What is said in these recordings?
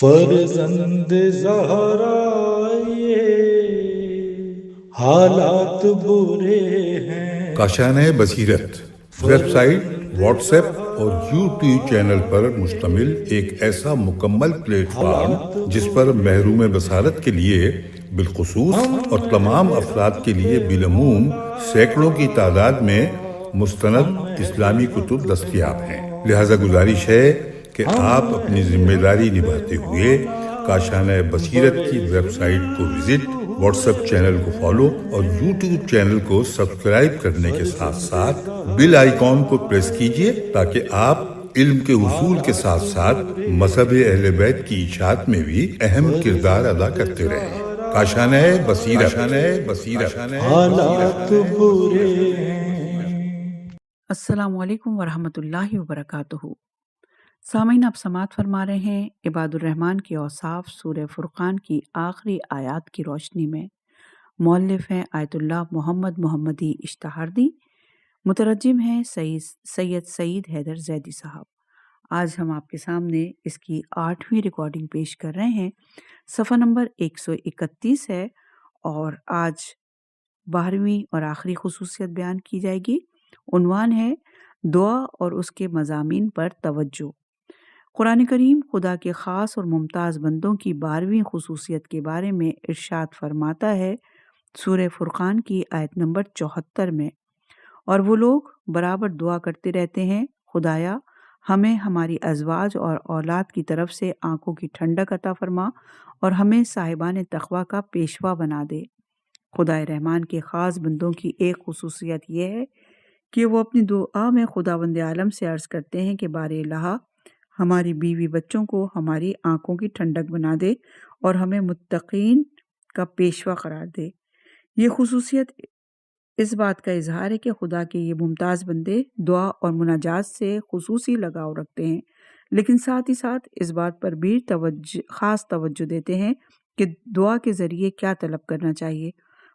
فرزند زہرا یہ حالات برے ہیں۔ کاشانۂ بصیرت ویب سائٹ، واٹس ایپ اور یوٹیوب چینل پر مشتمل ایک ایسا مکمل پلیٹ فارم جس پر محروم بصارت کے لیے بالخصوص اور تمام افراد کے لیے بالعموم سینکڑوں کی تعداد میں مستند اسلامی کتب دستیاب ہیں۔ لہذا گزارش ہے کہ آپ اپنی ذمہ داری نبھاتے ہوئے کاشانۂ بصیرت کی ویب سائٹ کو وزٹ، واٹس ایپ چینل کو فالو اور یوٹیوب چینل کو سبسکرائب کرنے کے ساتھ ساتھ بیل آئیکن کو پریس کیجئے تاکہ آپ علم کے حصول کے ساتھ ساتھ مذہب اہل بیت کی اشاعت میں بھی اہم کردار ادا کرتے رہیں۔ کاشانۂ بصیرت۔ حالات برے ہیں۔ السلام علیکم ورحمۃ اللہ وبرکاتہ۔ سامعین، آپ سماعت فرما رہے ہیں عباد الرحمن کے اوصاف سورہ فرقان کی آخری آیات کی روشنی میں۔ مؤلف ہیں آیت اللہ محمد محمدی اشتہاردی، مترجم ہیں سید سعید حیدر زیدی صاحب۔ آج ہم آپ کے سامنے اس کی 8ویں ریکارڈنگ پیش کر رہے ہیں۔ صفحہ نمبر 131 ہے اور آج 12ویں اور آخری خصوصیت بیان کی جائے گی۔ عنوان ہے دعا اور اس کے مضامین پر توجہ۔ قرآن کریم خدا کے خاص اور ممتاز بندوں کی 12ویں خصوصیت کے بارے میں ارشاد فرماتا ہے سورہ فرقان کی آیت نمبر 74 میں، اور وہ لوگ برابر دعا کرتے رہتے ہیں، خدایا ہمیں ہماری ازواج اور اولاد کی طرف سے آنکھوں کی ٹھنڈک عطا فرما اور ہمیں صاحبان تقوی کا پیشوا بنا دے۔ خدائے رحمان کے خاص بندوں کی ایک خصوصیت یہ ہے کہ وہ اپنی دعا میں خداوند عالم سے عرض کرتے ہیں کہ بار الہ ہماری بیوی بچوں کو ہماری آنکھوں کی ٹھنڈک بنا دے اور ہمیں متقین کا پیشوا قرار دے۔ یہ خصوصیت اس بات کا اظہار ہے کہ خدا کے یہ ممتاز بندے دعا اور مناجات سے خصوصی لگاؤ رکھتے ہیں، لیکن ساتھ ہی ساتھ اس بات پر بھی خاص توجہ دیتے ہیں کہ دعا کے ذریعے کیا طلب کرنا چاہیے۔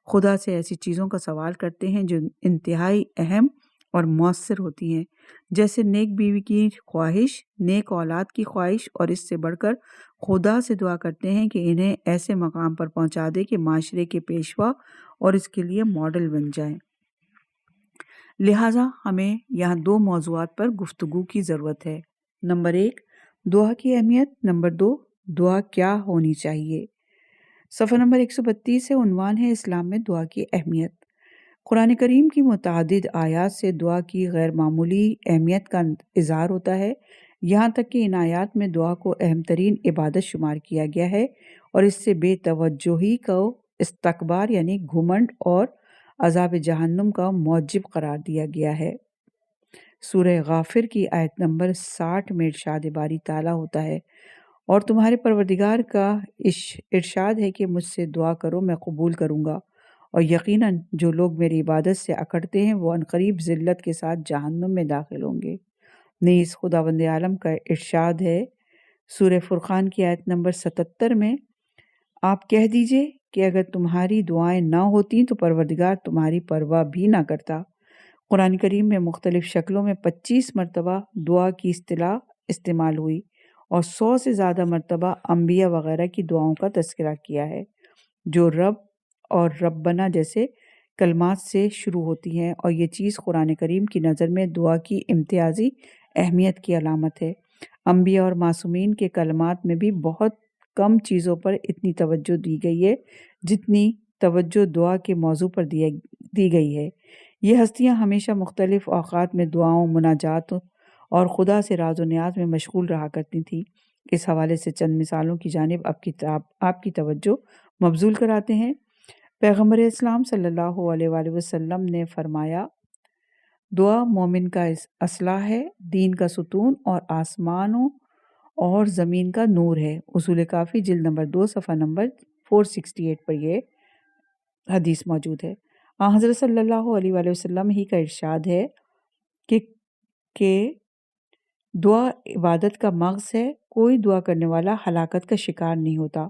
خدا سے ایسی چیزوں کا سوال کرتے ہیں جو انتہائی اہم اور مؤثر ہوتی ہیں، جیسے نیک بیوی کی خواہش، نیک اولاد کی خواہش، اور اس سے بڑھ کر خدا سے دعا کرتے ہیں کہ انہیں ایسے مقام پر پہنچا دے کہ معاشرے کے پیشوا اور اس کے لیے ماڈل بن جائیں۔ لہٰذا ہمیں یہاں 2 موضوعات پر گفتگو کی ضرورت ہے۔ نمبر 1، دعا کی اہمیت۔ نمبر 2، دعا کیا ہونی چاہیے۔ صفحہ نمبر 132 سے عنوان ہے اسلام میں دعا کی اہمیت۔ قرآن کریم کی متعدد آیات سے دعا کی غیر معمولی اہمیت کا اظہار ہوتا ہے، یہاں تک کہ ان آیات میں دعا کو اہم ترین عبادت شمار کیا گیا ہے اور اس سے بے توجہی کو استکبار یعنی گھمنڈ اور عذاب جہنم کا موجب قرار دیا گیا ہے۔ سورہ غافر کی آیت نمبر 60 میں ارشاد باری تعالیٰ ہوتا ہے، اور تمہارے پروردگار کا ارشاد ہے کہ مجھ سے دعا کرو میں قبول کروں گا، اور یقیناً جو لوگ میری عبادت سے اکڑتے ہیں وہ عنقریب ذلت کے ساتھ جہنم میں داخل ہوں گے۔ نیز خداوند عالم کا ارشاد ہے سورہ فرقان کی آیت نمبر 77 میں، آپ کہہ دیجئے کہ اگر تمہاری دعائیں نہ ہوتیں تو پروردگار تمہاری پرواہ بھی نہ کرتا۔ قرآن کریم میں مختلف شکلوں میں 25 مرتبہ دعا کی اصطلاح استعمال ہوئی اور 100 سے زیادہ مرتبہ انبیاء وغیرہ کی دعاؤں کا تذکرہ کیا ہے جو رب اور ربنا جیسے کلمات سے شروع ہوتی ہیں، اور یہ چیز قرآن کریم کی نظر میں دعا کی امتیازی اہمیت کی علامت ہے۔ انبیاء اور معصومین کے کلمات میں بھی بہت کم چیزوں پر اتنی توجہ دی گئی ہے جتنی توجہ دعا کے موضوع پر دی گئی ہے۔ یہ ہستیاں ہمیشہ مختلف اوقات میں دعاؤں، مناجات اور خدا سے راز و نیاز میں مشغول رہا کرتی تھیں۔ اس حوالے سے چند مثالوں کی جانب آپ کی توجہ مبذول کراتے ہیں۔ پیغمبر اسلام صلی اللہ علیہ وآلہ وسلم نے فرمایا، دعا مومن کا اسلحہ ہے، دین کا ستون اور آسمانوں اور زمین کا نور ہے۔ اصول کافی جلد نمبر 2 صفحہ نمبر 468 پر یہ حدیث موجود ہے۔ حضرت صلی اللہ علیہ وآلہ وسلم ہی کا ارشاد ہے کہ دعا عبادت کا مغز ہے، کوئی دعا کرنے والا ہلاکت کا شکار نہیں ہوتا۔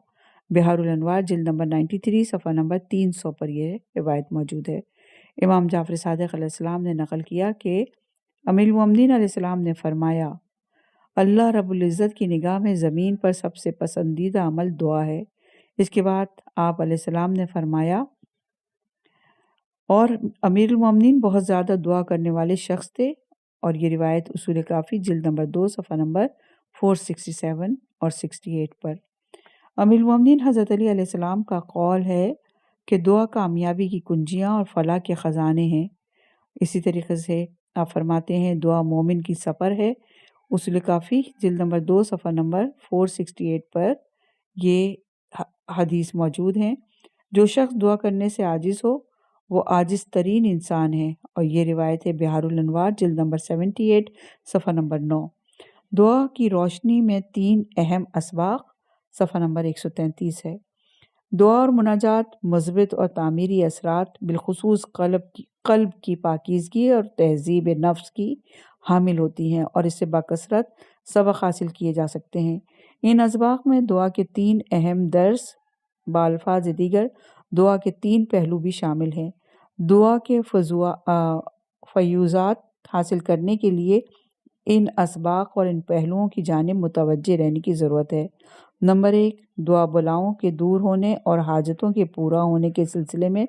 بہار الانوار جلد نمبر 93 صفحہ نمبر 300 پر یہ روایت موجود ہے۔ امام جعفر صادق علیہ السلام نے نقل کیا کہ امیر المومنین علیہ السلام نے فرمایا، اللہ رب العزت کی نگاہ میں زمین پر سب سے پسندیدہ عمل دعا ہے۔ اس کے بعد آپ علیہ السلام نے فرمایا، اور امیر المومنین بہت زیادہ دعا کرنے والے شخص تھے، اور یہ روایت اصول کافی جلد نمبر 2 صفحہ نمبر 467 اور 68 پر۔ امیر المومنین حضرت علی علیہ السلام کا قول ہے کہ دعا کامیابی کی کنجیاں اور فلاح کے خزانے ہیں۔ اسی طریقے سے آپ فرماتے ہیں دعا مومن کی سفر ہے۔ اصول کافی جلد نمبر 2 صفحہ نمبر 468 پر یہ حدیث موجود ہیں۔ جو شخص دعا کرنے سے عاجز ہو وہ عاجز ترین انسان ہے، اور یہ روایت ہے بہار الانوار جلد نمبر 78 صفحہ نمبر 9۔ دعا کی روشنی میں 3 اہم اسباق صفحہ نمبر 133 ہے۔ دعا اور مناجات مثبت اور تعمیری اثرات بالخصوص قلب کی پاکیزگی اور تہذیب نفس کی حامل ہوتی ہیں، اور اس سے باکثرت سبق حاصل کیے جا سکتے ہیں۔ ان اسباق میں دعا کے 3 اہم درس بالفاظ دیگر دعا کے 3 پہلو بھی شامل ہیں۔ دعا کے فیوزات حاصل کرنے کے لیے ان اسباق اور ان پہلوؤں کی جانب متوجہ رہنے کی ضرورت ہے۔ نمبر 1، دعا بلاؤں کے دور ہونے اور حاجتوں کے پورا ہونے کے سلسلے میں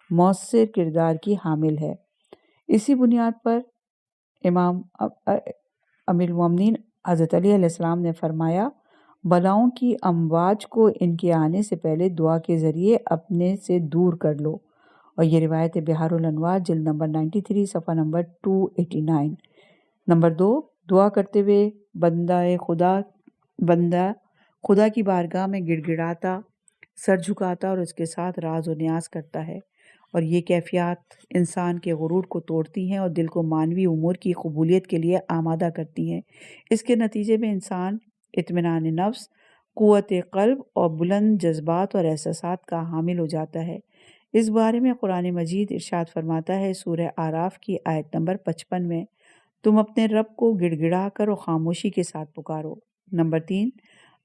مؤثر کردار کی حامل ہے۔ اسی بنیاد پر امام امیر المومنین حضرت علی علیہ السلام نے فرمایا، بلاؤں کی امواج کو ان کے آنے سے پہلے دعا کے ذریعے اپنے سے دور کر لو، اور یہ روایت بہار الانوار جلد نمبر 93 صفحہ نمبر 289۔ نمبر 2، دعا کرتے ہوئے بندہ خدا کی بارگاہ میں گڑ گڑاتا، سر جھکاتا اور اس کے ساتھ راز و نیاز کرتا ہے، اور یہ کیفیات انسان کے غرور کو توڑتی ہیں اور دل کو معنوی امور کی قبولیت کے لیے آمادہ کرتی ہیں۔ اس کے نتیجے میں انسان اطمینان نفس، قوت قلب اور بلند جذبات اور احساسات کا حامل ہو جاتا ہے۔ اس بارے میں قرآن مجید ارشاد فرماتا ہے سورہ اعراف کی آیت نمبر 55 میں، تم اپنے رب کو گڑ گڑا کر اور خاموشی کے ساتھ پکارو۔ نمبر 3،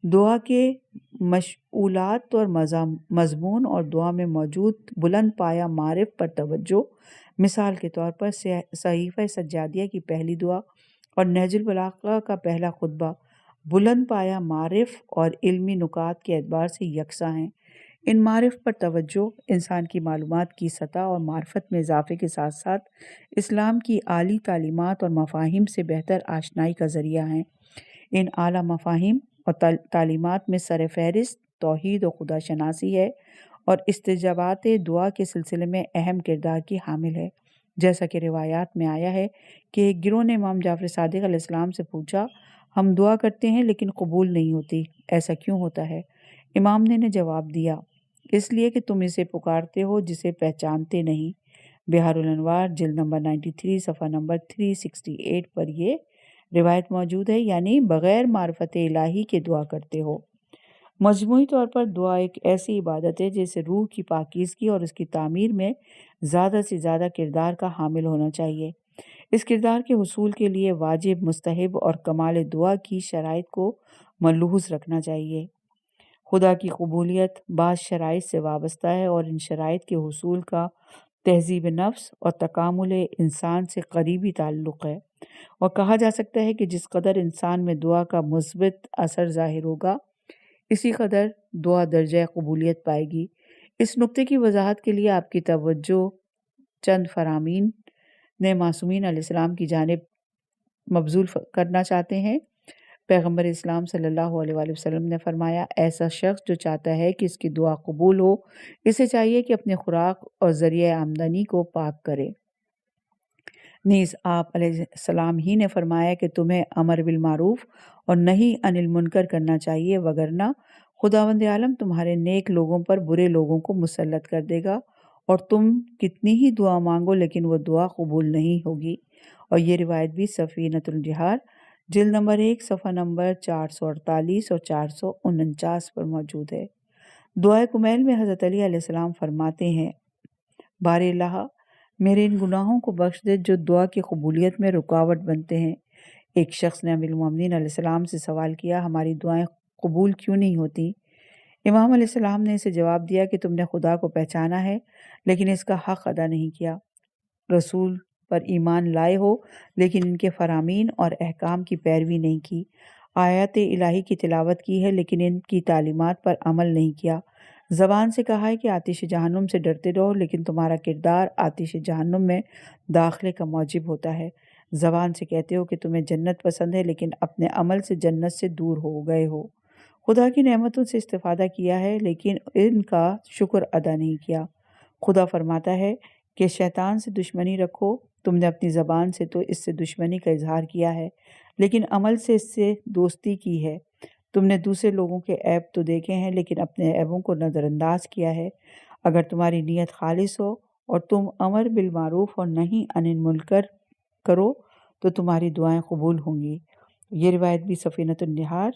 دعا کے مشعولات اور مضمون اور دعا میں موجود بلند پایہ معرف پر توجہ۔ مثال کے طور پر صحیفہ سجادیہ کی پہلی دعا اور نہج البلاغہ کا پہلا خطبہ بلند پایہ معرف اور علمی نکات کے اعتبار سے یکساں ہیں۔ ان معرف پر توجہ انسان کی معلومات کی سطح اور معرفت میں اضافے کے ساتھ ساتھ اسلام کی اعلیٰ تعلیمات اور مفاہیم سے بہتر آشنائی کا ذریعہ ہیں۔ ان اعلیٰ مفاہیم اور تعلیمات میں سر فہرست توحید و خدا شناسی ہے، اور استجابات دعا کے سلسلے میں اہم کردار کی حامل ہے۔ جیسا کہ روایات میں آیا ہے کہ ایک گروہ نے امام جعفر صادق علیہ السلام سے پوچھا، ہم دعا کرتے ہیں لیکن قبول نہیں ہوتی، ایسا کیوں ہوتا ہے؟ امام نے جواب دیا، اس لیے کہ تم اسے پکارتے ہو جسے پہچانتے نہیں۔ بہار الانوار جلد نمبر 93 صفحہ نمبر 368 پر یہ روایت موجود ہے، یعنی بغیر معرفت الہی کے دعا کرتے ہو۔ مجموعی طور پر دعا ایک ایسی عبادت ہے جسے روح کی پاکیزگی اور اس کی تعمیر میں زیادہ سے زیادہ کردار کا حامل ہونا چاہیے۔ اس کردار کے حصول کے لیے واجب، مستحب اور کمال دعا کی شرائط کو ملحوظ رکھنا چاہیے۔ خدا کی قبولیت بعض شرائط سے وابستہ ہے، اور ان شرائط کے حصول کا تہذیب نفس اور تکامل انسان سے قریبی تعلق ہے، اور کہا جا سکتا ہے کہ جس قدر انسان میں دعا کا مثبت اثر ظاہر ہوگا اسی قدر دعا درجہ قبولیت پائے گی۔ اس نقطے کی وضاحت کے لیے آپ کی توجہ چند فرامین نے معصومین علیہ السلام کی جانب مبذول کرنا چاہتے ہیں۔ پیغمبر اسلام صلی اللہ علیہ وآلہ وسلم نے فرمایا، ایسا شخص جو چاہتا ہے کہ اس کی دعا قبول ہو، اسے چاہیے کہ اپنے خوراک اور ذریعہ آمدنی کو پاک کرے۔ نیز آپ علیہ السلام ہی نے فرمایا کہ تمہیں امر بالمعروف اور نہی عن المنکر کرنا چاہیے، وگرنہ خداوند عالم تمہارے نیک لوگوں پر برے لوگوں کو مسلط کر دے گا، اور تم کتنی ہی دعا مانگو لیکن وہ دعا قبول نہیں ہوگی۔ اور یہ روایت بھی سفینۃ الجہار جلد نمبر 1 صفحہ نمبر 448 اور 449 پر موجود ہے۔ دعائے کمیل میں حضرت علی علیہ السلام فرماتے ہیں، بار الہ میرے ان گناہوں کو بخش دے جو دعا کی قبولیت میں رکاوٹ بنتے ہیں۔ ایک شخص نے امیر المومنین علیہ السلام سے سوال کیا، ہماری دعائیں قبول کیوں نہیں ہوتی؟ امام علیہ السلام نے اسے جواب دیا کہ تم نے خدا کو پہچانا ہے لیکن اس کا حق ادا نہیں کیا، رسول پر ایمان لائے ہو لیکن ان کے فرامین اور احکام کی پیروی نہیں کی، آیات الہی کی تلاوت کی ہے لیکن ان کی تعلیمات پر عمل نہیں کیا۔ زبان سے کہا ہے کہ آتش جہنم سے ڈرتے رہو لیکن تمہارا کردار آتش جہنم میں داخلے کا موجب ہوتا ہے۔ زبان سے کہتے ہو کہ تمہیں جنت پسند ہے لیکن اپنے عمل سے جنت سے دور ہو گئے ہو۔ خدا کی نعمتوں سے استفادہ کیا ہے لیکن ان کا شکر ادا نہیں کیا۔ خدا فرماتا ہے کہ شیطان سے دشمنی رکھو، تم نے اپنی زبان سے تو اس سے دشمنی کا اظہار کیا ہے لیکن عمل سے اس سے دوستی کی ہے۔ تم نے دوسرے لوگوں کے عیب تو دیکھے ہیں لیکن اپنے عیبوں کو نظر انداز کیا ہے۔ اگر تمہاری نیت خالص ہو اور تم امر بالمعروف اور نہی عن المنکر کرو تو تمہاری دعائیں قبول ہوں گی۔ یہ روایت بھی سفینۃ النہار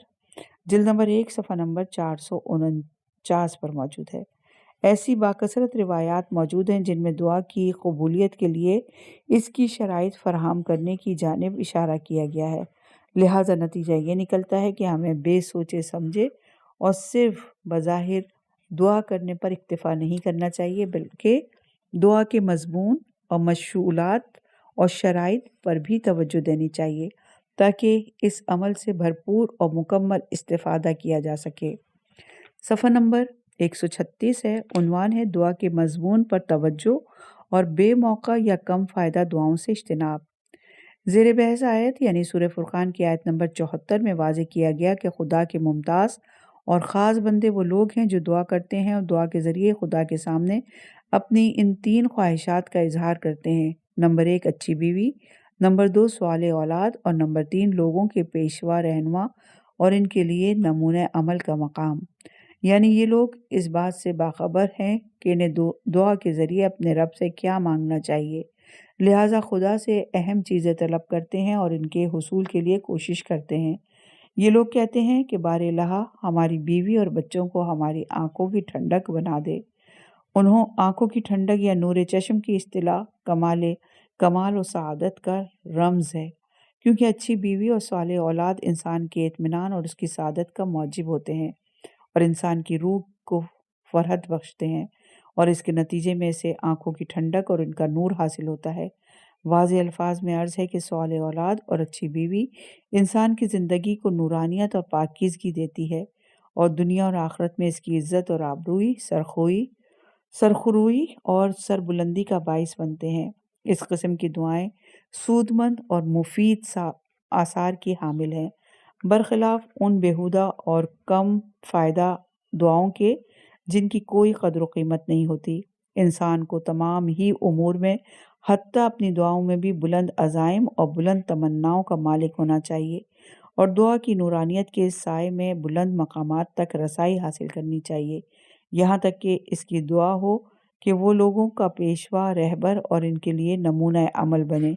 جلد نمبر 1 صفحہ نمبر 449 پر موجود ہے۔ ایسی باکثرت روایات موجود ہیں جن میں دعا کی قبولیت کے لیے اس کی شرائط فراہم کرنے کی جانب اشارہ کیا گیا ہے۔ لہٰذا نتیجہ یہ نکلتا ہے کہ ہمیں بے سوچے سمجھے اور صرف بظاہر دعا کرنے پر اکتفا نہیں کرنا چاہیے بلکہ دعا کے مضمون اور مشغولات اور شرائط پر بھی توجہ دینی چاہیے تاکہ اس عمل سے بھرپور اور مکمل استفادہ کیا جا سکے۔ صفحہ نمبر 136 ہے، عنوان ہے دعا کے مضمون پر توجہ اور بے موقع یا کم فائدہ دعاؤں سے اجتناب۔ زیر بحث آیت یعنی سورہ فرقان کی آیت نمبر 74 میں واضح کیا گیا کہ خدا کے ممتاز اور خاص بندے وہ لوگ ہیں جو دعا کرتے ہیں اور دعا کے ذریعے خدا کے سامنے اپنی ان 3 خواہشات کا اظہار کرتے ہیں۔ نمبر 1 اچھی بیوی، نمبر 2 صالح اولاد اور نمبر 3 لوگوں کے پیشوا رہنما اور ان کے لیے نمونہ عمل کا مقام۔ یعنی یہ لوگ اس بات سے باخبر ہیں کہ انہیں دعا کے ذریعے اپنے رب سے کیا مانگنا چاہیے، لہٰذا خدا سے اہم چیزیں طلب کرتے ہیں اور ان کے حصول کے لیے کوشش کرتے ہیں۔ یہ لوگ کہتے ہیں کہ بار الہ ہماری بیوی اور بچوں کو ہماری آنکھوں کی ٹھنڈک بنا دے۔ انہوں آنکھوں کی ٹھنڈک یا نور چشم کی اصطلاح کمال و سعادت کا رمز ہے، کیونکہ اچھی بیوی اور صالح اولاد انسان کے اطمینان اور اس کی سعادت کا موجب ہوتے ہیں اور انسان کی روح کو فرحت بخشتے ہیں اور اس کے نتیجے میں اسے آنکھوں کی ٹھنڈک اور ان کا نور حاصل ہوتا ہے۔ واضح الفاظ میں عرض ہے کہ صالح اولاد اور اچھی بیوی انسان کی زندگی کو نورانیت اور پاکیزگی دیتی ہے اور دنیا اور آخرت میں اس کی عزت اور آبروئی، سرخروئی اور سربلندی کا باعث بنتے ہیں۔ اس قسم کی دعائیں سود مند اور مفید آثار کی حامل ہیں، برخلاف ان بیہودہ اور کم فائدہ دعاؤں کے جن کی کوئی قدر و قیمت نہیں ہوتی۔ انسان کو تمام ہی امور میں حتیٰ اپنی دعاؤں میں بھی بلند عزائم اور بلند تمناؤں کا مالک ہونا چاہیے اور دعا کی نورانیت کے سائے میں بلند مقامات تک رسائی حاصل کرنی چاہیے، یہاں تک کہ اس کی دعا ہو کہ وہ لوگوں کا پیشوا رہبر اور ان کے لیے نمونہ عمل بنے۔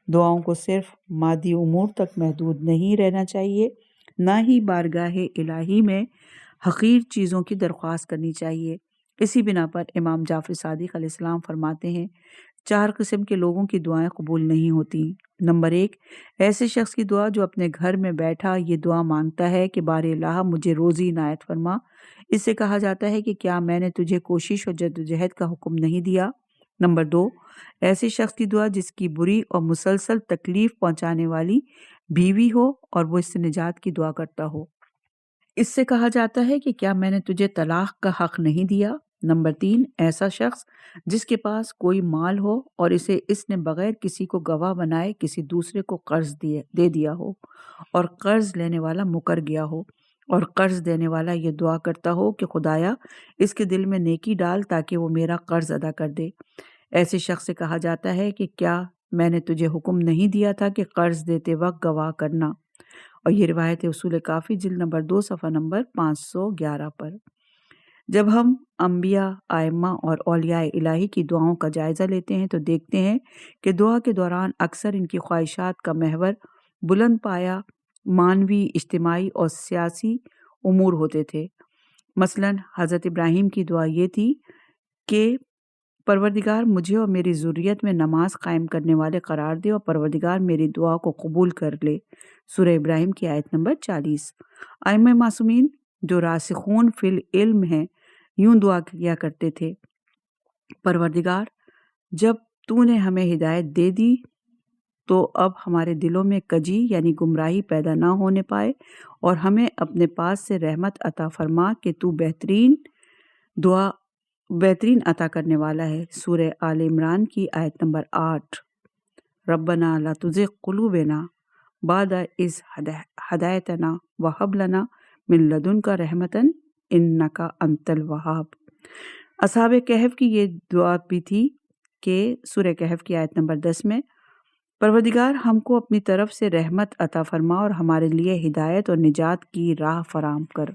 دعاؤں کو صرف مادی امور تک محدود نہیں رہنا چاہیے، نہ ہی بارگاہ الہی میں حقیر چیزوں کی درخواست کرنی چاہیے۔ اسی بنا پر امام جعفر صادق علیہ السلام فرماتے ہیں 4 قسم کے لوگوں کی دعائیں قبول نہیں ہوتی۔ نمبر 1 ایسے شخص کی دعا جو اپنے گھر میں بیٹھا یہ دعا مانگتا ہے کہ بار الہ مجھے روزی عنایت فرما۔ اس سے کہا جاتا ہے کہ کیا میں نے تجھے کوشش اور جدوجہد کا حکم نہیں دیا۔ نمبر 2 ایسے شخص کی دعا جس کی بری اور مسلسل تکلیف پہنچانے والی بیوی ہو اور وہ اس سے نجات کی دعا کرتا ہو۔ اس سے کہا جاتا ہے کہ کیا میں نے تجھے طلاق کا حق نہیں دیا۔ نمبر 3 ایسا شخص جس کے پاس کوئی مال ہو اور اسے اس نے بغیر کسی کو گواہ بنائے کسی دوسرے کو قرض دے دیا ہو اور قرض لینے والا مکر گیا ہو اور قرض دینے والا یہ دعا کرتا ہو کہ خدایا اس کے دل میں نیکی ڈال تاکہ وہ میرا قرض ادا کر دے۔ ایسے شخص سے کہا جاتا ہے کہ کیا میں نے تجھے حکم نہیں دیا تھا کہ قرض دیتے وقت گواہ کرنا۔ اور یہ روایت اصول کافی جلد نمبر 2 صفحہ نمبر 511 پر۔ جب ہم انبیاء، ائمہ اور اولیاء الہی کی دعاؤں کا جائزہ لیتے ہیں تو دیکھتے ہیں کہ دعا کے دوران اکثر ان کی خواہشات کا محور بلند پایہ معنوی، اجتماعی اور سیاسی امور ہوتے تھے۔ مثلاً حضرت ابراہیم کی دعا یہ تھی کہ پروردگار مجھے اور میری ذریت میں نماز قائم کرنے والے قرار دے اور پروردگار میری دعا کو قبول کر لے۔ سورہ ابراہیم کی آیت نمبر 40۔ ائمہ معصومین جو راسخون فی العلم ہیں یوں دعا کیا کرتے تھے، پروردگار جب تو نے ہمیں ہدایت دے دی تو اب ہمارے دلوں میں کجی یعنی گمراہی پیدا نہ ہونے پائے، اور ہمیں اپنے پاس سے رحمت عطا فرما کہ تو بہترین عطا کرنے والا ہے۔ سورہ آل عمران کی آیت نمبر 8۔ ربنا لا تزغ قلوبنا بعد اذ ہدایتنا وہب لنا من لدنک رحمتا انک انت الوہاب۔ اصحاب کہف کی یہ دعا بھی تھی کہ سورہ کہف کی آیت نمبر 10 میں، پروردگار ہم کو اپنی طرف سے رحمت عطا فرما اور ہمارے لیے ہدایت اور نجات کی راہ فراہم کر۔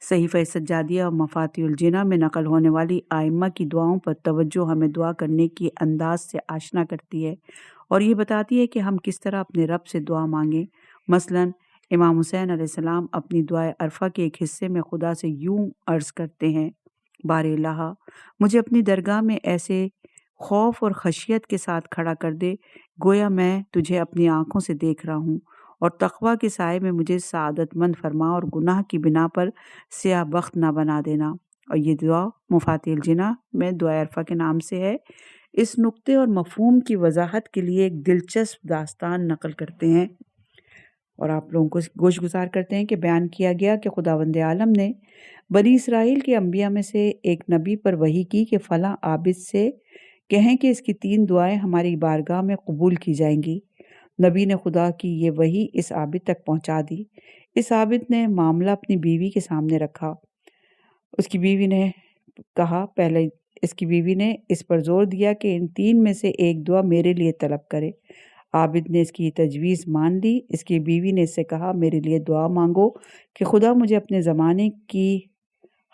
صحیفہ سجادیہ اور مفاتیح الجنہ میں نقل ہونے والی آئمہ کی دعاؤں پر توجہ ہمیں دعا کرنے کی انداز سے آشنا کرتی ہے اور یہ بتاتی ہے کہ ہم کس طرح اپنے رب سے دعا مانگیں۔ مثلاً امام حسین علیہ السلام اپنی دعائے عرفہ کے ایک حصے میں خدا سے یوں عرض کرتے ہیں، بار الہ مجھے اپنی درگاہ میں ایسے خوف اور خشیت کے ساتھ کھڑا کر دے گویا میں تجھے اپنی آنکھوں سے دیکھ رہا ہوں، اور تقویٰ کے سائے میں مجھے سعادت مند فرما اور گناہ کی بنا پر سیاہ بخت نہ بنا دینا۔ اور یہ دعا مفاتیح الجنہ میں دعائے عرفہ کے نام سے ہے۔ اس نقطے اور مفہوم کی وضاحت کے لیے ایک دلچسپ داستان نقل کرتے ہیں اور آپ لوگوں کو گوش گزار کرتے ہیں کہ بیان کیا گیا کہ خداوند عالم نے بنی اسرائیل کے انبیاء میں سے ایک نبی پر وحی کی کہ فلاں عابد سے کہیں کہ اس کی 3 دعائیں ہماری بارگاہ میں قبول کی جائیں گی۔ نبی نے خدا کی یہ وحی اس عابد تک پہنچا دی۔ اس عابد نے معاملہ اپنی بیوی کے سامنے رکھا۔ اس کی بیوی نے اس پر زور دیا کہ ان 3 میں سے ایک دعا میرے لیے طلب کرے۔ عابد نے اس کی تجویز مان لی۔ اس کی بیوی نے اس سے کہا، میرے لیے دعا مانگو کہ خدا مجھے اپنے زمانے کی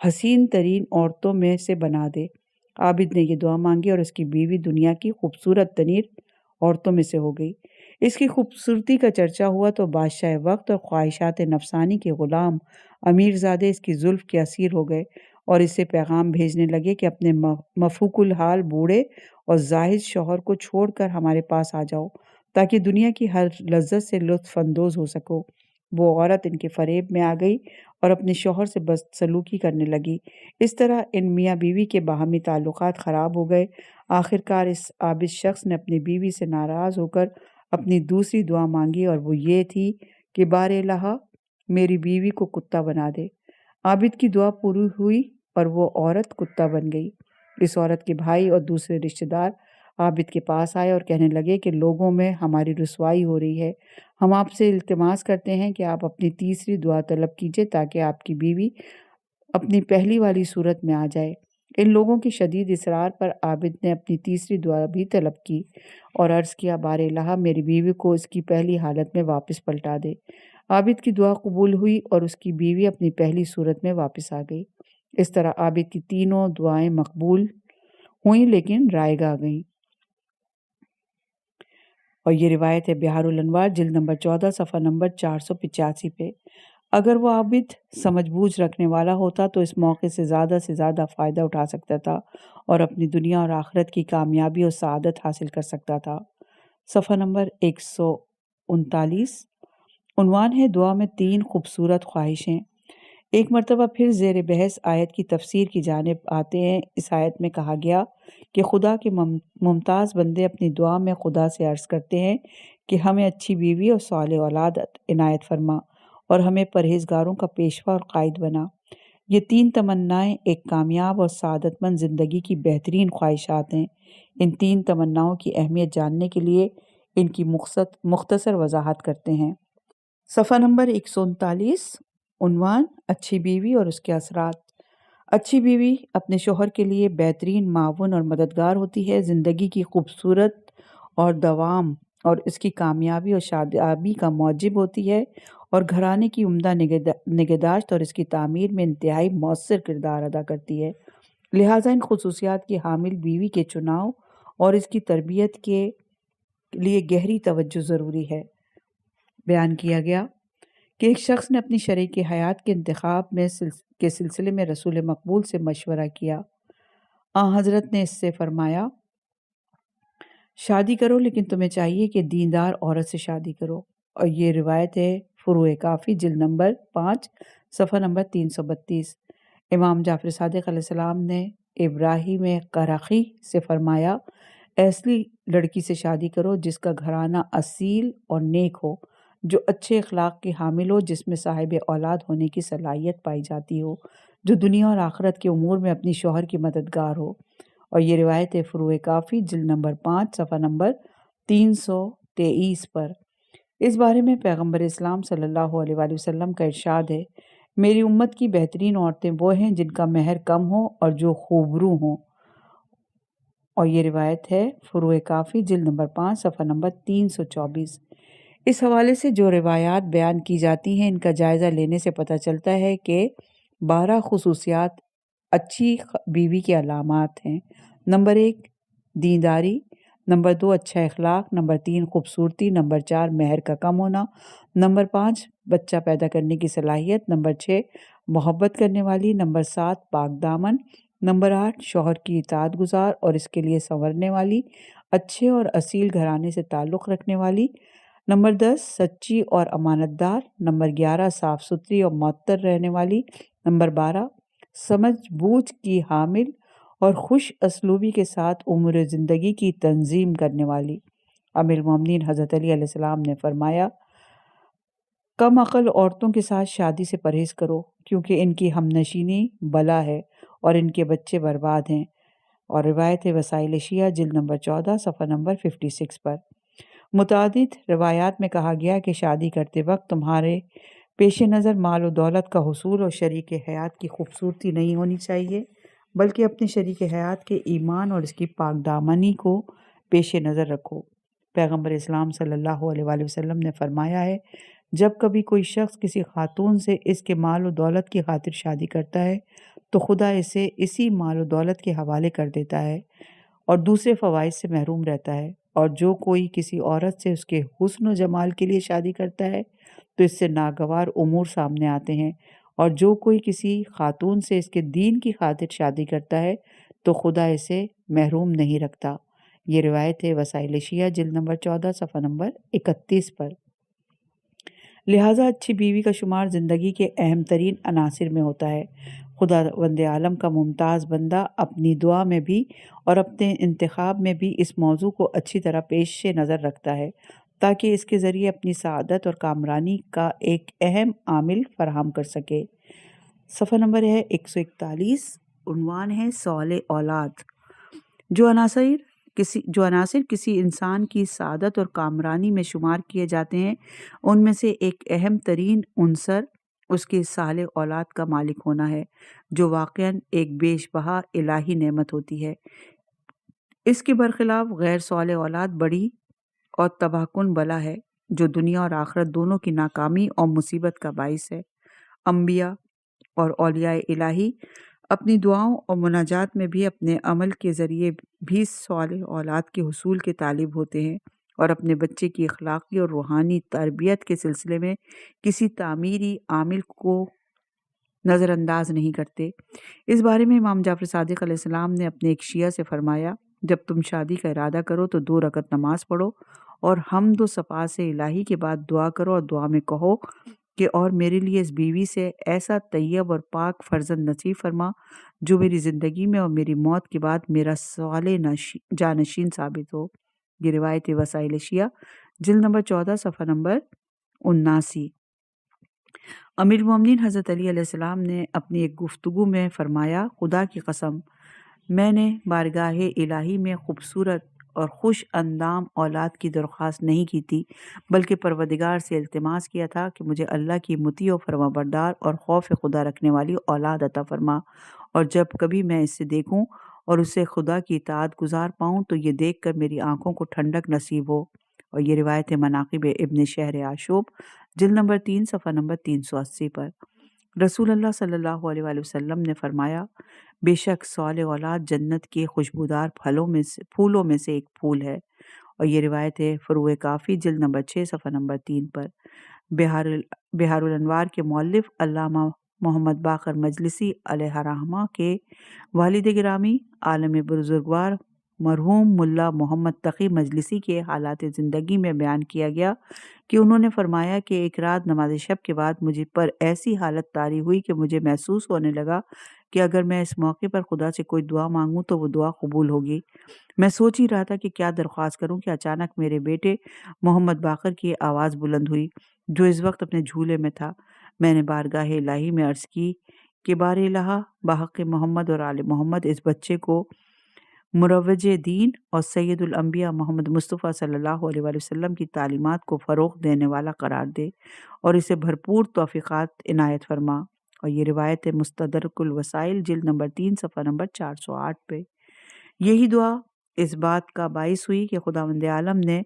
حسین ترین عورتوں میں سے بنا دے۔ عابد نے یہ دعا مانگی اور اس کی بیوی دنیا کی خوبصورت ترین عورتوں میں سے ہو گئی۔ اس کی خوبصورتی کا چرچا ہوا تو بادشاہ وقت اور خواہشات نفسانی کے غلام امیر زادے اس کی زلف کے اسیر ہو گئے اور اس سے پیغام بھیجنے لگے کہ اپنے مفوق الحال بوڑھے اور زاہد شوہر کو چھوڑ کر ہمارے پاس آ جاؤ تاکہ دنیا کی ہر لذت سے لطف اندوز ہو سکو۔ وہ عورت ان کے فریب میں آ گئی اور اپنے شوہر سے بدسلوکی کرنے لگی۔ اس طرح ان میاں بیوی کے باہمی تعلقات خراب ہو گئے۔ آخرکار اس عابد شخص نے اپنی بیوی سے ناراض ہو کر اپنی دوسری دعا مانگی اور وہ یہ تھی کہ بار الہ میری بیوی کو کتا بنا دے۔ عابد کی دعا پوری ہوئی اور وہ عورت کتا بن گئی۔ اس عورت کے بھائی اور دوسرے رشتہ دار عابد کے پاس آئے اور کہنے لگے کہ لوگوں میں ہماری رسوائی ہو رہی ہے، ہم آپ سے التماس کرتے ہیں کہ آپ اپنی تیسری دعا طلب کیجیے تاکہ آپ کی بیوی اپنی پہلی والی صورت میں آ جائے۔ ان لوگوں کی شدید اصرار پر عابد نے اپنی تیسری دعا بھی طلب کی اور عرض کیا، بار الہ میری بیوی کو اس کی پہلی حالت میں واپس پلٹا دے۔ عابد کی دعا قبول ہوئی اور اس کی بیوی اپنی پہلی صورت میں واپس آ گئی۔ اس طرح عابد کی تینوں دعائیں مقبول ہوئیں لیکن رائے گاہ گئیں۔ اور یہ روایت ہے بہار الانوار جلد نمبر 14 صفحہ نمبر 485 پہ۔ اگر وہ عابد سمجھ بوجھ رکھنے والا ہوتا تو اس موقع سے زیادہ فائدہ اٹھا سکتا تھا اور اپنی دنیا اور آخرت کی کامیابی اور سعادت حاصل کر سکتا تھا۔ صفحہ نمبر 139۔ عنوان ہے دعا میں 3 خوبصورت خواہشیں۔ ایک مرتبہ پھر زیر بحث آیت کی تفسیر کی جانب آتے ہیں۔ اس آیت میں کہا گیا کہ خدا کے ممتاز بندے اپنی دعا میں خدا سے عرض کرتے ہیں کہ ہمیں اچھی بیوی اور صالح اولاد عنایت فرما اور ہمیں پرہیزگاروں کا پیشوا اور قائد بنا۔ یہ 3 تمنائیں ایک کامیاب اور سعادت مند زندگی کی بہترین خواہشات ہیں۔ ان 3 تمناؤں کی اہمیت جاننے کے لیے ان کی مختصر وضاحت کرتے ہیں۔ صفحہ نمبر 139۔ عنوان اچھی بیوی اور اس کے اثرات۔ اچھی بیوی اپنے شوہر کے لیے بہترین معاون اور مددگار ہوتی ہے، زندگی کی خوبصورت اور دوام اور اس کی کامیابی اور شادابی کا موجب ہوتی ہے اور گھرانے کی عمدہ نگہداشت اور اس کی تعمیر میں انتہائی مؤثر کردار ادا کرتی ہے۔ لہٰذا ان خصوصیات کی حامل بیوی کے چناؤ اور اس کی تربیت کے لیے گہری توجہ ضروری ہے۔ بیان کیا گیا کہ ایک شخص نے اپنی شریک حیات کے انتخاب کے سلسلے میں رسول مقبول سے مشورہ کیا۔ حضرت نے اس سے فرمایا، شادی کرو لیکن تمہیں چاہیے کہ دیندار عورت سے شادی کرو۔ اور یہ روایت ہے فروع کافی جلد نمبر 5 صفحہ نمبر 332۔ امام جعفر صادق علیہ السلام نے ابراہیم قرخی سے فرمایا، ایسی لڑکی سے شادی کرو جس کا گھرانہ اصیل اور نیک ہو، جو اچھے اخلاق کے حامل ہو، جس میں صاحب اولاد ہونے کی صلاحیت پائی جاتی ہو، جو دنیا اور آخرت کے امور میں اپنی شوہر کی مددگار ہو۔ اور یہ روایت ہے فروع کافی جلد نمبر 5 صفحہ نمبر 323 پر۔ اس بارے میں پیغمبر اسلام صلی اللہ علیہ وآلہ وسلم کا ارشاد ہے، میری امت کی بہترین عورتیں وہ ہیں جن کا مہر کم ہو اور جو خوبرو ہوں۔ اور یہ روایت ہے فروع کافی جلد نمبر 5 صفحہ نمبر 324۔ اس حوالے سے جو روایات بیان کی جاتی ہیں ان کا جائزہ لینے سے پتہ چلتا ہے کہ 12 خصوصیات اچھی بیوی کے علامات ہیں۔ نمبر 1 دینداری، نمبر 2 اچھا اخلاق، نمبر 3 خوبصورتی، نمبر 4 مہر کا کم ہونا، نمبر 5 بچہ پیدا کرنے کی صلاحیت، نمبر 6 محبت کرنے والی، نمبر 7 پاک دامن، نمبر 8 شوہر کی اطاعت گزار اور اس کے لیے سنورنے والی، اچھے اور اصیل گھرانے سے تعلق رکھنے والی، نمبر 10 سچی اور امانت دار، نمبر 11 صاف ستھری اور معطر رہنے والی، نمبر 12 سمجھ بوجھ کی حامل اور خوش اسلوبی کے ساتھ امور زندگی کی تنظیم کرنے والی۔ امیر المومنین حضرت علی علیہ السلام نے فرمایا، کم عقل عورتوں کے ساتھ شادی سے پرہیز کرو کیونکہ ان کی ہم نشینی بلا ہے اور ان کے بچے برباد ہیں۔ اور روایت وسائل شیعہ جلد نمبر 14 صفحہ نمبر 56 پر۔ متعدد روایات میں کہا گیا کہ شادی کرتے وقت تمہارے پیش نظر مال و دولت کا حصول اور شریک حیات کی خوبصورتی نہیں ہونی چاہیے، بلکہ اپنے شریک حیات کے ایمان اور اس کی پاک دامنی کو پیش نظر رکھو۔ پیغمبر اسلام صلی اللہ علیہ وآلہ وسلم نے فرمایا ہے، جب کبھی کوئی شخص کسی خاتون سے اس کے مال و دولت کی خاطر شادی کرتا ہے تو خدا اسے اسی مال و دولت کے حوالے کر دیتا ہے اور دوسرے فوائد سے محروم رہتا ہے، اور جو کوئی کسی عورت سے اس کے حسن و جمال کے لیے شادی کرتا ہے تو اس سے ناگوار امور سامنے آتے ہیں، اور جو کوئی کسی خاتون سے اس کے دین کی خاطر شادی کرتا ہے تو خدا اسے محروم نہیں رکھتا۔ یہ روایت ہے وسائل شیعہ جلد نمبر 14 صفحہ نمبر 31 پر۔ لہٰذا اچھی بیوی کا شمار زندگی کے اہم ترین عناصر میں ہوتا ہے۔ خداوند عالم کا ممتاز بندہ اپنی دعا میں بھی اور اپنے انتخاب میں بھی اس موضوع کو اچھی طرح پیش نظر رکھتا ہے تاکہ اس کے ذریعے اپنی سعادت اور کامرانی کا ایک اہم عامل فراہم کر سکے۔ صفحہ نمبر ہے 141، عنوان ہے سوال اولاد۔ جو عناصر کسی انسان کی سعادت اور کامرانی میں شمار کیے جاتے ہیں ان میں سے ایک اہم ترین عنصر اس کے صالح اولاد کا مالک ہونا ہے، جو واقعاً ایک بیش بہا الہی نعمت ہوتی ہے۔ اس کے برخلاف غیر صالح اولاد بڑی اور تباہ کن بلا ہے جو دنیا اور آخرت دونوں کی ناکامی اور مصیبت کا باعث ہے۔ انبیاء اور اولیاء الہی اپنی دعاؤں اور مناجات میں بھی اپنے عمل کے ذریعے بھی صالح اولاد کے حصول کے طالب ہوتے ہیں اور اپنے بچے کی اخلاقی اور روحانی تربیت کے سلسلے میں کسی تعمیری عامل کو نظر انداز نہیں کرتے۔ اس بارے میں امام جعفر صادق علیہ السلام نے اپنے ایک شیعہ سے فرمایا، جب تم شادی کا ارادہ کرو تو 2 رکعت نماز پڑھو اور حمد و ثنا سے الہی کے بعد دعا کرو اور دعا میں کہو کہ اور میرے لیے اس بیوی سے ایسا طیب اور پاک فرزند نصیب فرما جو میری زندگی میں اور میری موت کے بعد میرا صالح جانشین ثابت ہو۔ یہ روایت وسائل شیعہ جلد نمبر 14 صفحہ نمبر 79۔ امیر المومنین حضرت علی علیہ السلام نے اپنی ایک گفتگو میں فرمایا، خدا کی قسم میں نے بارگاہ الہی میں خوبصورت اور خوش اندام اولاد کی درخواست نہیں کی تھی، بلکہ پروردگار سے التماس کیا تھا کہ مجھے اللہ کی مطیع و فرمانبردار اور خوف خدا رکھنے والی اولاد عطا فرما، اور جب کبھی میں اسے دیکھوں اور اسے خدا کی اطاعت گزار پاؤں تو یہ دیکھ کر میری آنکھوں کو ٹھنڈک نصیب ہو۔ اور یہ روایت مناقب ابن شہر عاشوب جلد نمبر 3 صفحہ نمبر 380 پر۔ رسول اللہ صلی اللہ علیہ وآلہ وسلم نے فرمایا، بے شک صالح اولاد جنت کے خوشبودار پھولوں میں سے ایک پھول ہے۔ اور یہ روایت ہے فروع کافی جلد نمبر 6 صفحہ نمبر 3 پر۔ بہار الانوار کے مؤلف علامہ محمد باقر مجلسی علیہ رحمہ کے والد گرامی عالم بزرگوار مرحوم ملا محمد تقی مجلسی کے حالات زندگی میں بیان کیا گیا کہ انہوں نے فرمایا کہ ایک رات نماز شب کے بعد مجھے پر ایسی حالت طاری ہوئی کہ مجھے محسوس ہونے لگا کہ اگر میں اس موقع پر خدا سے کوئی دعا مانگوں تو وہ دعا قبول ہوگی۔ میں سوچ ہی رہا تھا کہ کیا درخواست کروں کہ اچانک میرے بیٹے محمد باقر کی آواز بلند ہوئی جو اس وقت اپنے جھولے میں تھا۔ میں نے بارگاہ الہی میں عرض کی کہ بار الہ بحق محمد اور آل محمد اس بچے کو مروج دین اور سید الانبیاء محمد مصطفیٰ صلی اللہ علیہ وآلہ وسلم کی تعلیمات کو فروغ دینے والا قرار دے اور اسے بھرپور توفیقات عنایت فرما۔ اور یہ روایت ہے مستدرک الوسائل جلد نمبر 3 صفحہ نمبر 408 پہ۔ یہی دعا اس بات کا باعث ہوئی کہ خداوند عالم نے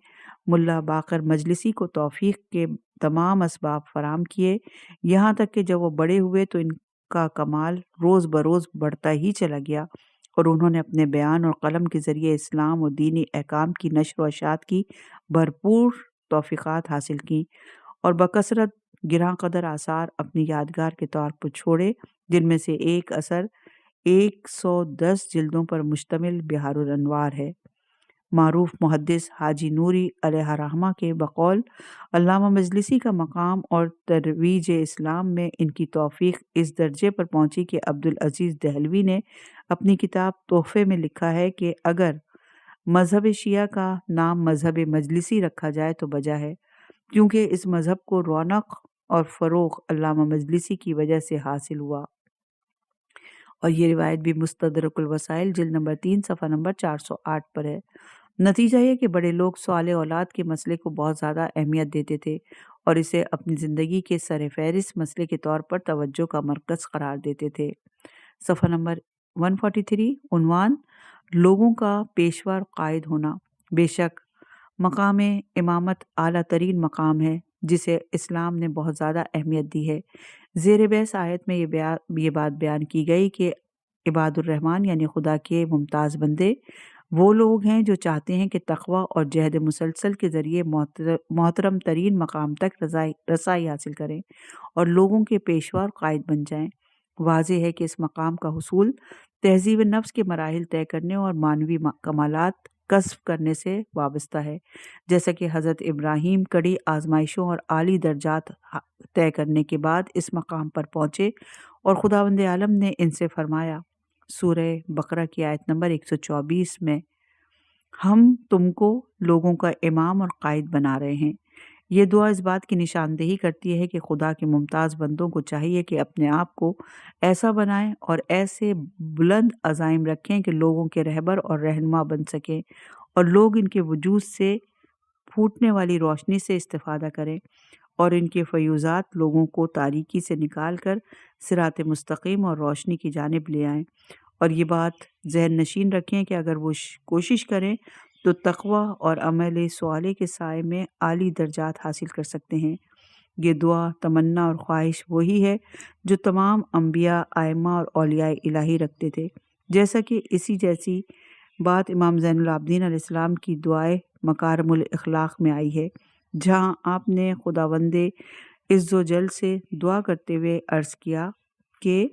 ملا باقر مجلسی کو توفیق کے تمام اسباب فراہم کیے، یہاں تک کہ جب وہ بڑے ہوئے تو ان کا کمال روز بروز بڑھتا ہی چلا گیا اور انہوں نے اپنے بیان اور قلم کے ذریعے اسلام اور دینی احکام کی نشر و اشاعت کی بھرپور توفیقات حاصل کی اور بکثرت گراں قدر آثار اپنی یادگار کے طور پر چھوڑے، جن میں سے ایک اثر 110 جلدوں پر مشتمل بہار الانوار ہے۔ معروف محدث حاجی نوری علیہ رحمہ کے بقول علامہ مجلسی کا مقام اور ترویج اسلام میں ان کی توفیق اس درجے پر پہنچی کہ عبدالعزیز دہلوی نے اپنی کتاب تحفے میں لکھا ہے کہ اگر مذہب شیعہ کا نام مذہب مجلسی رکھا جائے تو بجا ہے، کیونکہ اس مذہب کو رونق اور فروغ علامہ مجلسی کی وجہ سے حاصل ہوا۔ اور یہ روایت بھی مستدرک الوسائل جلد نمبر 3 صفحہ نمبر 408 پر ہے۔ نتیجہ یہ کہ بڑے لوگ سوال اولاد کے مسئلے کو بہت زیادہ اہمیت دیتے تھے اور اسے اپنی زندگی کے سر فہرست مسئلے کے طور پر توجہ کا مرکز قرار دیتے تھے۔ صفحہ نمبر 143 عنوان لوگوں کا پیشوا اور قائد ہونا۔ بے شک مقام امامت اعلیٰ ترین مقام ہے جسے اسلام نے بہت زیادہ اہمیت دی ہے۔ زیر بحث آیت میں یہ بات بیان کی گئی کہ عباد الرحمن یعنی خدا کے ممتاز بندے وہ لوگ ہیں جو چاہتے ہیں کہ تقوی اور جہد مسلسل کے ذریعے محترم ترین مقام تک رسائی حاصل کریں اور لوگوں کے پیشوا اور قائد بن جائیں۔ واضح ہے کہ اس مقام کا حصول تہذیب نفس کے مراحل طے کرنے اور معنوی کمالات کسب کرنے سے وابستہ ہے، جیسا کہ حضرت ابراہیم کڑی آزمائشوں اور عالی درجات طے کرنے کے بعد اس مقام پر پہنچے اور خداوند عالم نے ان سے فرمایا سورہ بقرہ کی آیت نمبر 124 میں، ہم تم کو لوگوں کا امام اور قائد بنا رہے ہیں۔ یہ دعا اس بات کی نشاندہی کرتی ہے کہ خدا کے ممتاز بندوں کو چاہیے کہ اپنے آپ کو ایسا بنائیں اور ایسے بلند عزائم رکھیں کہ لوگوں کے رہبر اور رہنما بن سکیں اور لوگ ان کے وجود سے پھوٹنے والی روشنی سے استفادہ کریں اور ان کے فیوزات لوگوں کو تاریکی سے نکال کر صراط مستقیم اور روشنی کی جانب لے آئیں۔ اور یہ بات ذہن نشین رکھیں کہ اگر وہ کوشش کریں تو تقوی اور عمل صالح کے سائے میں عالی درجات حاصل کر سکتے ہیں۔ یہ دعا، تمنا اور خواہش وہی ہے جو تمام انبیاء، ائمہ اور اولیاء الہی رکھتے تھے، جیسا کہ اسی جیسی بات امام زین العابدین علیہ السلام کی دعائے مکارم الاخلاق میں آئی ہے، جہاں آپ نے خداوند عز و جل سے دعا کرتے ہوئے عرض کیا کہ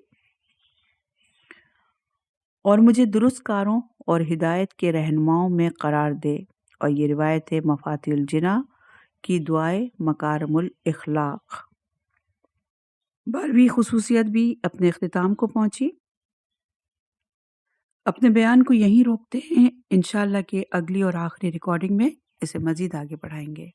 اور مجھے درست کاروں اور ہدایت کے رہنماؤں میں قرار دے۔ اور یہ روایت ہے مفاتیح الجناح کی دعائے مکارم الاخلاق۔ 12ویں خصوصیت بھی اپنے اختتام کو پہنچی۔ اپنے بیان کو یہیں روکتے ہیں، انشاءاللہ کہ اگلی اور آخری ریکارڈنگ میں اسے مزید آگے بڑھائیں گے۔